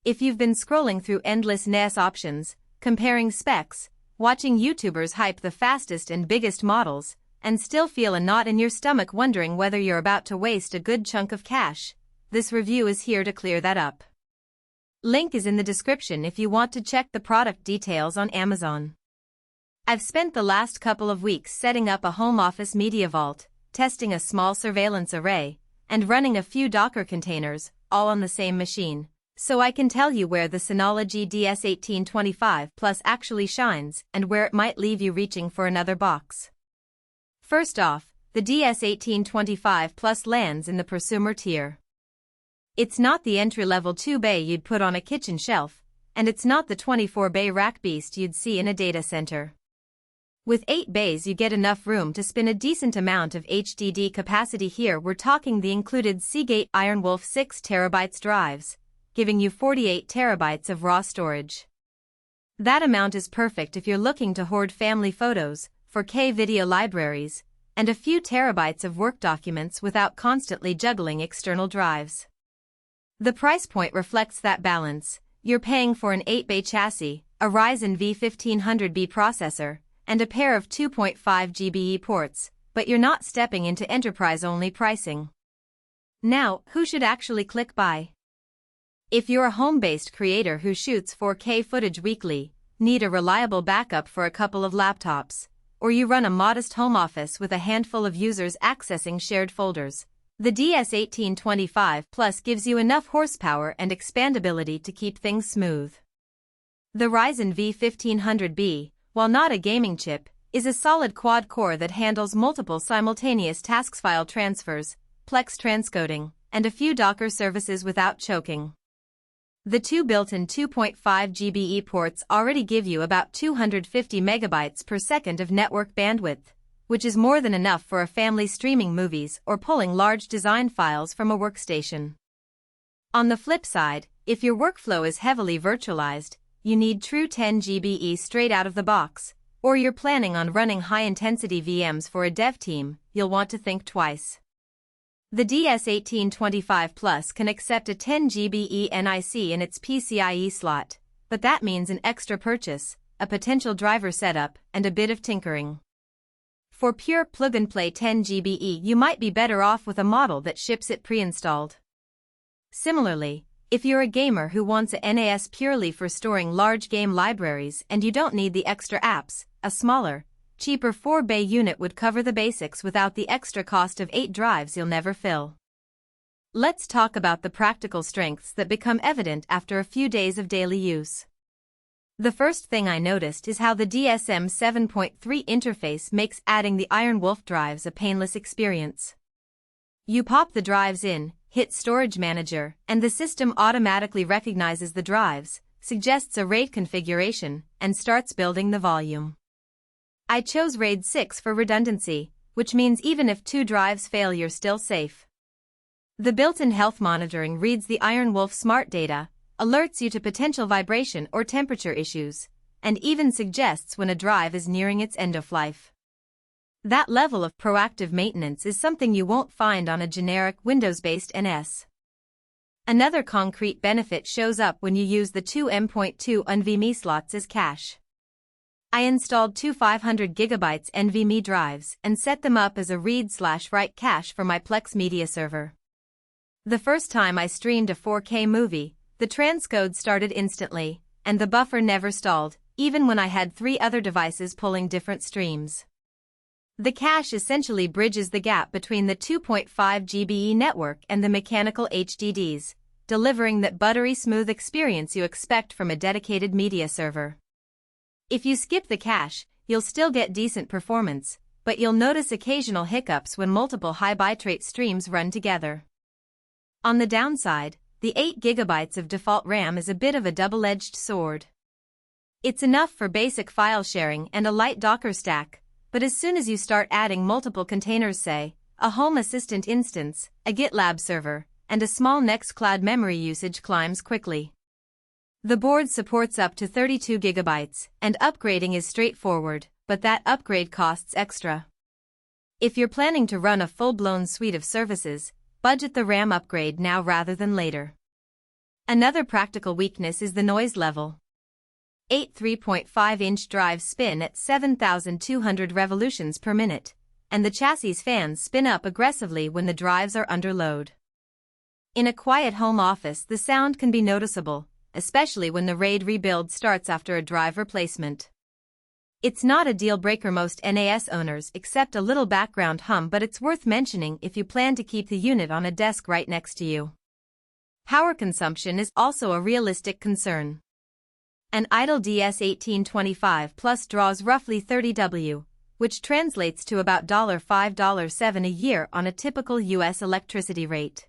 If you've been scrolling through endless NAS options, comparing specs, watching YouTubers hype the fastest and biggest models, and still feel a knot in your stomach wondering whether you're about to waste a good chunk of cash, this review is here to clear that up. Link is in the description if you want to check the product details on Amazon. I've spent the last couple of weeks setting up a home office media vault, testing a small surveillance array, and running a few Docker containers, all on the same machine, so I can tell you where the Synology DS1825 Plus actually shines and where it might leave you reaching for another box. First off, the DS1825 Plus lands in the prosumer tier. It's not the entry-level 2-bay you'd put on a kitchen shelf, and it's not the 24-bay rack beast you'd see in a data center. With 8 bays you get enough room to spin a decent amount of HDD capacity. Here we're talking the included Seagate Ironwolf 6TB drives, giving you 48 terabytes of raw storage. That amount is perfect if you're looking to hoard family photos, 4K video libraries, and a few terabytes of work documents without constantly juggling external drives. The price point reflects that balance. You're paying for an 8-bay chassis, a Ryzen V1500B processor, and a pair of 2.5 GB ports, but you're not stepping into enterprise-only pricing. Now, who should actually click buy? If you're a home-based creator who shoots 4K footage weekly, need a reliable backup for a couple of laptops, or you run a modest home office with a handful of users accessing shared folders, the DS1825 Plus gives you enough horsepower and expandability to keep things smooth. The Ryzen V1500B, while not a gaming chip, is a solid quad-core that handles multiple simultaneous tasks, file transfers, Plex transcoding, and a few Docker services without choking. The two built-in 2.5 GB ports already give you about 250 megabytes per second of network bandwidth, which is more than enough for a family streaming movies or pulling large design files from a workstation. On the flip side, if your workflow is heavily virtualized, you need true 10 GB straight out of the box, or you're planning on running high-intensity VMs for a dev team, you'll want to think twice. The DS1825 Plus can accept a 10 GB NIC in its PCIe slot, but that means an extra purchase, a potential driver setup, and a bit of tinkering. For pure plug-and-play 10 GB you might be better off with a model that ships it pre-installed. Similarly, if you're a gamer who wants a NAS purely for storing large game libraries and you don't need the extra apps, a smaller, cheaper 4-bay unit would cover the basics without the extra cost of 8 drives you'll never fill. Let's talk about the practical strengths that become evident after a few days of daily use. The first thing I noticed is how the DSM 7.3 interface makes adding the Ironwolf drives a painless experience. You pop the drives in, hit Storage Manager, and the system automatically recognizes the drives, suggests a RAID configuration, and starts building the volume. I chose RAID 6 for redundancy, which means even if 2 drives fail you're still safe. The built-in health monitoring reads the Ironwolf smart data, alerts you to potential vibration or temperature issues, and even suggests when a drive is nearing its end of life. That level of proactive maintenance is something you won't find on a generic Windows-based NS. Another concrete benefit shows up when you use the two M.2 NVMe slots as cache. I installed two 500 GB NVMe drives and set them up as a read/write cache for my Plex media server. The first time I streamed a 4K movie, the transcode started instantly, and the buffer never stalled, even when I had 3 other devices pulling different streams. The cache essentially bridges the gap between the 2.5 GB network and the mechanical HDDs, delivering that buttery smooth experience you expect from a dedicated media server. If you skip the cache, you'll still get decent performance, but you'll notice occasional hiccups when multiple high bitrate streams run together. On the downside, the 8 GB of default RAM is a bit of a double-edged sword. It's enough for basic file sharing and a light Docker stack, but as soon as you start adding multiple containers, say, a Home Assistant instance, a GitLab server, and a small Nextcloud memory, usage climbs quickly. The board supports up to 32 GB, and upgrading is straightforward, but that upgrade costs extra. If you're planning to run a full-blown suite of services, budget the RAM upgrade now rather than later. Another practical weakness is the noise level. 8 3.5-inch drives spin at 7,200 revolutions per minute, and the chassis fans spin up aggressively when the drives are under load. In a quiet home office, the sound can be noticeable, especially when the RAID rebuild starts after a drive replacement. It's not a deal-breaker most NAS owners accept a little background hum, but it's worth mentioning if you plan to keep the unit on a desk right next to you. Power consumption is also a realistic concern. An idle DS1825 Plus draws roughly 30 W, which translates to about $5.07 a year on a typical US electricity rate.